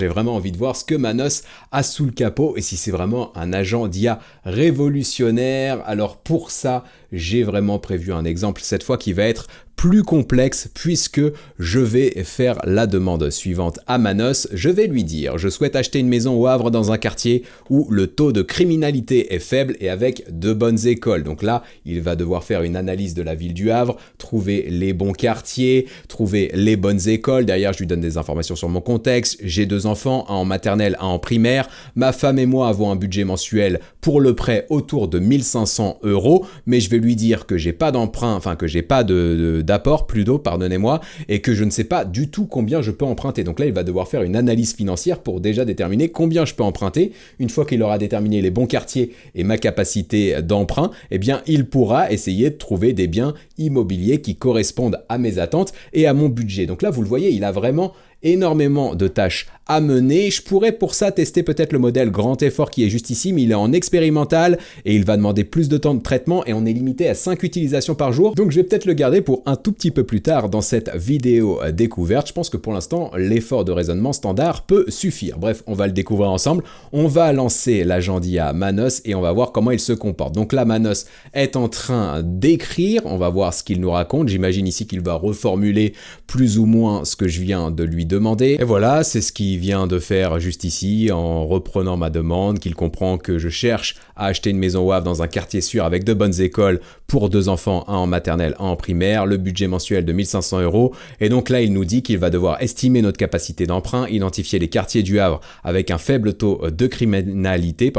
J'ai vraiment envie de voir ce que Manos a sous le capot et si c'est vraiment un agent d'IA révolutionnaire. Alors pour ça, j'ai vraiment prévu un exemple cette fois qui va être plus complexe puisque je vais faire la demande suivante à Manos. Je vais lui dire, je souhaite acheter une maison au Havre dans un quartier où le taux de criminalité est faible et avec de bonnes écoles. Donc là, il va devoir faire une analyse de la ville du Havre, trouver les bons quartiers, trouver les bonnes écoles. Derrière, je lui donne des informations sur mon contexte. J'ai 2 enfants, un en maternelle, un en primaire. Ma femme et moi avons un budget mensuel pour le prêt autour de 1500 €, mais je vais lui dire que j'ai pas d'emprunt, enfin que j'ai pas d'apport plutôt, pardonnez-moi, et que je ne sais pas du tout combien je peux emprunter. Donc là, il va devoir faire une analyse financière pour déjà déterminer combien je peux emprunter. Une fois qu'il aura déterminé les bons quartiers et ma capacité d'emprunt, eh bien, il pourra essayer de trouver des biens immobiliers qui correspondent à mes attentes et à mon budget. Donc là, vous le voyez, il a vraiment énormément de tâches à mener. Je pourrais pour ça tester peut-être le modèle grand effort qui est juste ici, mais il est en expérimental et il va demander plus de temps de traitement et on est limité à 5 utilisations par jour. Donc je vais peut-être le garder pour un tout petit peu plus tard dans cette vidéo découverte. Je pense que pour l'instant, l'effort de raisonnement standard peut suffire. Bref, on va le découvrir ensemble. On va lancer l'agent d'IA Manos et on va voir comment il se comporte. Donc là, Manos est en train d'écrire. On va voir ce qu'il nous raconte. J'imagine ici qu'il va reformuler plus ou moins ce que je viens de lui demander. Et voilà, c'est ce qu'il vient de faire juste ici en reprenant ma demande, qu'il comprend que je cherche à acheter une maison au Havre dans un quartier sûr avec de bonnes écoles pour 2 enfants, un en maternelle, un en primaire, le budget mensuel de 1500 €. Et donc là, il nous dit qu'il va devoir estimer notre capacité d'emprunt, identifier les quartiers du Havre avec un faible taux de criminalité,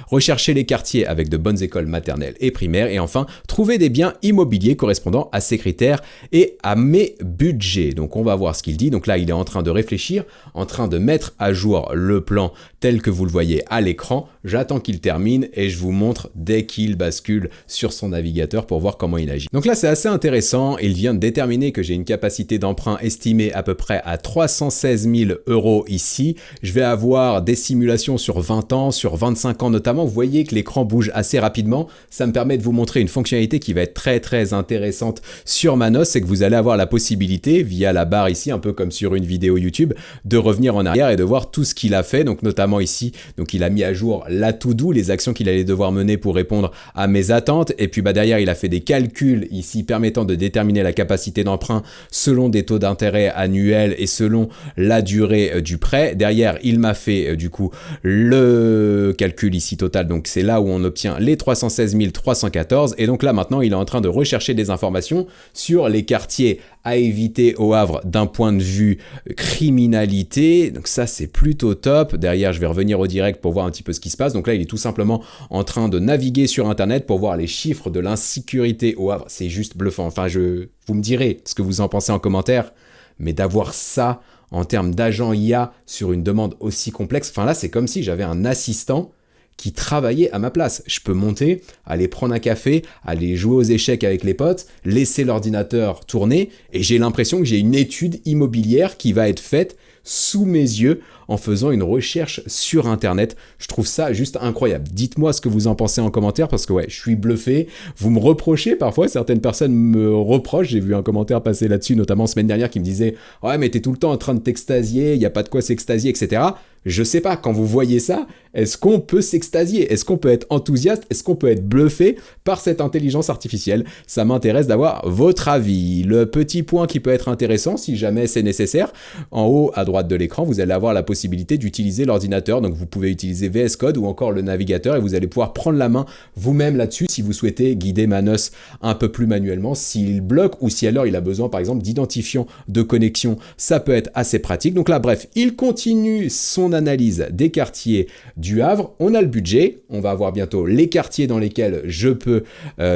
rechercher les quartiers avec de bonnes écoles maternelles et primaires, et enfin, trouver des biens immobiliers correspondant à ces critères et à mes budgets. Donc on va voir ce qu'il dit. Donc là, il est en train de réfléchir, en train de mettre à jour le plan tel que vous le voyez à l'écran. J'attends qu'il termine et je vous montre dès qu'il bascule sur son navigateur pour voir comment il agit. Donc là, c'est assez intéressant. Il vient de déterminer que j'ai une capacité d'emprunt estimée à peu près à 316 000 € ici. Je vais avoir des simulations sur 20 ans, sur 25 ans notamment. Vous voyez que l'écran bouge assez rapidement. Ça me permet de vous montrer une fonctionnalité qui va être très intéressante sur Manos, c'est que vous allez avoir la possibilité, via la barre ici, un peu comme sur une vidéo YouTube, de revenir en arrière et de voir tout ce qu'il a fait. Donc notamment ici, donc il a mis à jour la to-do, les actions qu'il allait devoir mener pour répondre à mes attentes. Et puis derrière, il a fait des calculs ici permettant de déterminer la capacité d'emprunt selon des taux d'intérêt annuels et selon la durée du prêt. Derrière, il m'a fait du coup le calcul ici total. Donc c'est là où on obtient les 316 314. Et donc là maintenant, il est en train de rechercher des informations sur les quartiers à éviter au Havre d'un point de vue criminalité. Donc ça, c'est plutôt top. Derrière, je vais revenir au direct pour voir un petit peu ce qui se passe. Donc là, il est tout simplement en train de naviguer sur Internet pour voir les chiffres de l'insécurité au Havre. C'est juste bluffant. Enfin, vous me direz ce que vous en pensez en commentaire, mais d'avoir ça en termes d'agent IA sur une demande aussi complexe, enfin là, c'est comme si j'avais un assistant qui travaillait à ma place. Je peux monter, aller prendre un café, aller jouer aux échecs avec les potes, laisser l'ordinateur tourner, et j'ai l'impression que j'ai une étude immobilière qui va être faite sous mes yeux en faisant une recherche sur Internet. Je trouve ça juste incroyable. Dites-moi ce que vous en pensez en commentaire parce que ouais, je suis bluffé. Vous me reprochez parfois, certaines personnes me reprochent. J'ai vu un commentaire passer là-dessus, notamment semaine dernière, qui me disait « Ouais, mais t'es tout le temps en train de t'extasier, il n'y a pas de quoi s'extasier, etc. » Je sais pas, quand vous voyez ça, est-ce qu'on peut s'extasier? Est-ce qu'on peut être enthousiaste? Est-ce qu'on peut être bluffé par cette intelligence artificielle? Ça m'intéresse d'avoir votre avis. Le petit point qui peut être intéressant, si jamais c'est nécessaire, en haut à droite de l'écran, vous allez avoir la possibilité d'utiliser l'ordinateur. Donc vous pouvez utiliser VS Code ou encore le navigateur et vous allez pouvoir prendre la main vous-même là-dessus si vous souhaitez guider Manos un peu plus manuellement. S'il bloque ou si alors il a besoin par exemple d'identifiant de connexion, ça peut être assez pratique. Donc là, bref, il continue son analyse des quartiers du Havre. On a le budget, on va avoir bientôt les quartiers dans lesquels je peux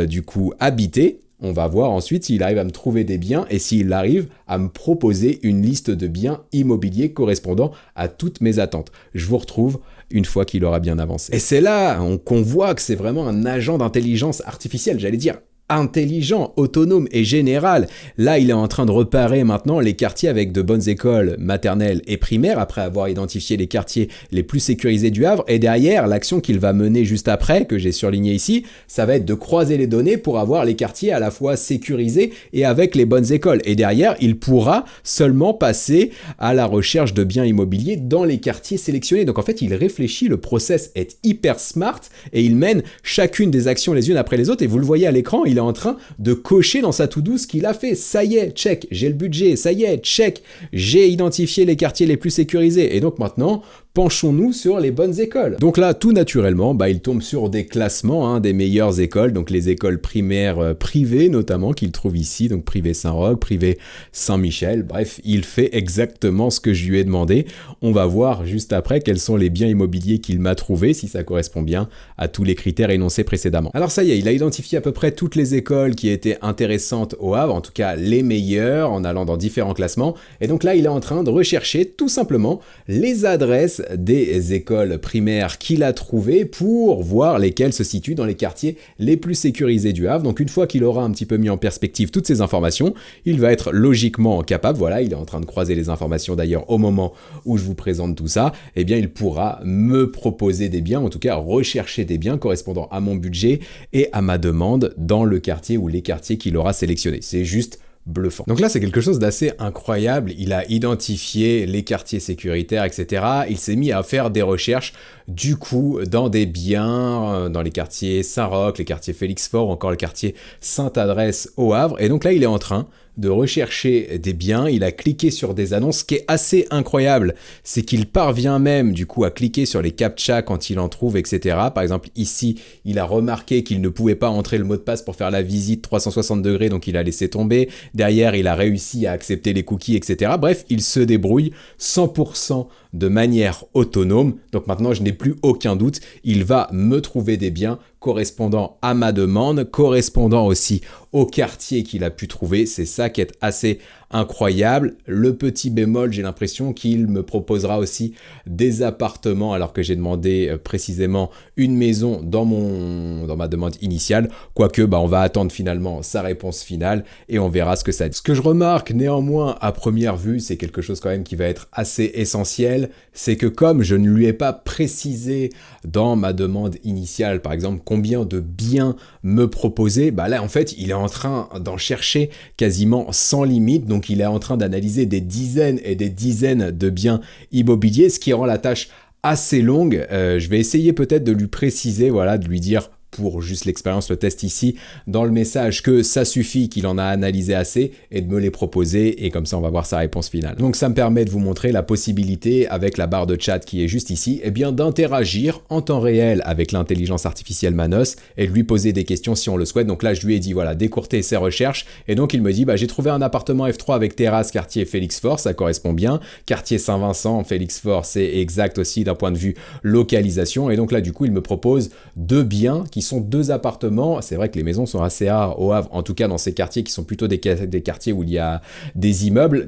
du coup habiter. On va voir ensuite s'il arrive à me trouver des biens et s'il arrive à me proposer une liste de biens immobiliers correspondant à toutes mes attentes. Je vous retrouve une fois qu'il aura bien avancé. Et c'est là qu'on voit que c'est vraiment un agent d'intelligence artificielle, j'allais dire intelligent, autonome et général. Là, il est en train de repérer maintenant les quartiers avec de bonnes écoles maternelles et primaires après avoir identifié les quartiers les plus sécurisés du Havre. Et derrière, l'action qu'il va mener juste après, que j'ai surligné ici, ça va être de croiser les données pour avoir les quartiers à la fois sécurisés et avec les bonnes écoles. Et derrière, il pourra seulement passer à la recherche de biens immobiliers dans les quartiers sélectionnés. Donc en fait, il réfléchit, le process est hyper smart et il mène chacune des actions les unes après les autres. Et vous le voyez à l'écran, il est en train de cocher dans sa to-do ce qu'il a fait. Ça y est, check, j'ai le budget. Ça y est, check, j'ai identifié les quartiers les plus sécurisés. Et donc maintenant, penchons-nous sur les bonnes écoles. Donc là, tout naturellement, il tombe sur des classements des meilleures écoles, donc les écoles primaires privées notamment qu'il trouve ici, donc privé Saint-Roch, privé Saint-Michel, bref, il fait exactement ce que je lui ai demandé. On va voir juste après quels sont les biens immobiliers qu'il m'a trouvés, si ça correspond bien à tous les critères énoncés précédemment. Alors ça y est, il a identifié à peu près toutes les écoles qui étaient intéressantes au Havre, en tout cas les meilleures, en allant dans différents classements, et donc là, il est en train de rechercher tout simplement les adresses des écoles primaires qu'il a trouvées pour voir lesquelles se situent dans les quartiers les plus sécurisés du Havre. Donc une fois qu'il aura un petit peu mis en perspective toutes ces informations, il va être logiquement capable, voilà, il est en train de croiser les informations d'ailleurs au moment où je vous présente tout ça, eh bien il pourra me proposer des biens, en tout cas rechercher des biens correspondant à mon budget et à ma demande dans le quartier ou les quartiers qu'il aura sélectionnés. C'est juste bluffant. Donc là, c'est quelque chose d'assez incroyable. Il a identifié les quartiers sécuritaires, etc. Il s'est mis à faire des recherches, du coup, dans des biens, dans les quartiers Saint-Roch, les quartiers Félix-Faure, encore le quartier Sainte-Adresse au Havre. Et donc là, il est en train de rechercher des biens, il a cliqué sur des annonces. Ce qui est assez incroyable, c'est qu'il parvient même du coup à cliquer sur les captcha quand il en trouve, etc. Par exemple ici, il a remarqué qu'il ne pouvait pas entrer le mot de passe pour faire la visite 360 degrés, donc il a laissé tomber. Derrière, il a réussi à accepter les cookies, etc. Bref, il se débrouille 100% de manière autonome. Donc maintenant, je n'ai plus aucun doute, il va me trouver des biens correspondant à ma demande, correspondant aussi au quartier qu'il a pu trouver. C'est ça qui est assez incroyable. Le petit bémol, j'ai l'impression qu'il me proposera aussi des appartements alors que j'ai demandé précisément une maison dans ma demande initiale. Quoique, on va attendre finalement sa réponse finale et on verra ce que ça dit. Ce que je remarque néanmoins à première vue, c'est quelque chose quand même qui va être assez essentiel, c'est que comme je ne lui ai pas précisé dans ma demande initiale, par exemple, combien de biens me proposer, là en fait, il est en train d'en chercher quasiment sans limite. Donc il est en train d'analyser des dizaines et des dizaines de biens immobiliers, ce qui rend la tâche assez longue. Je vais essayer peut-être de lui préciser, voilà, de lui dire pour juste l'expérience, le test ici, dans le message que ça suffit, qu'il en a analysé assez et de me les proposer et comme ça on va voir sa réponse finale. Donc ça me permet de vous montrer la possibilité avec la barre de chat qui est juste ici, d'interagir en temps réel avec l'intelligence artificielle Manos et de lui poser des questions si on le souhaite. Donc là je lui ai dit voilà, d'écourter ses recherches et donc il me dit j'ai trouvé un appartement F3 avec terrasse quartier Félix-Faure, ça correspond bien, quartier Saint-Vincent, Félix-Faure, c'est exact aussi d'un point de vue localisation et donc là du coup il me propose deux biens qui sont deux appartements. C'est vrai que les maisons sont assez rares au Havre, en tout cas dans ces quartiers qui sont plutôt des quartiers où il y a des immeubles.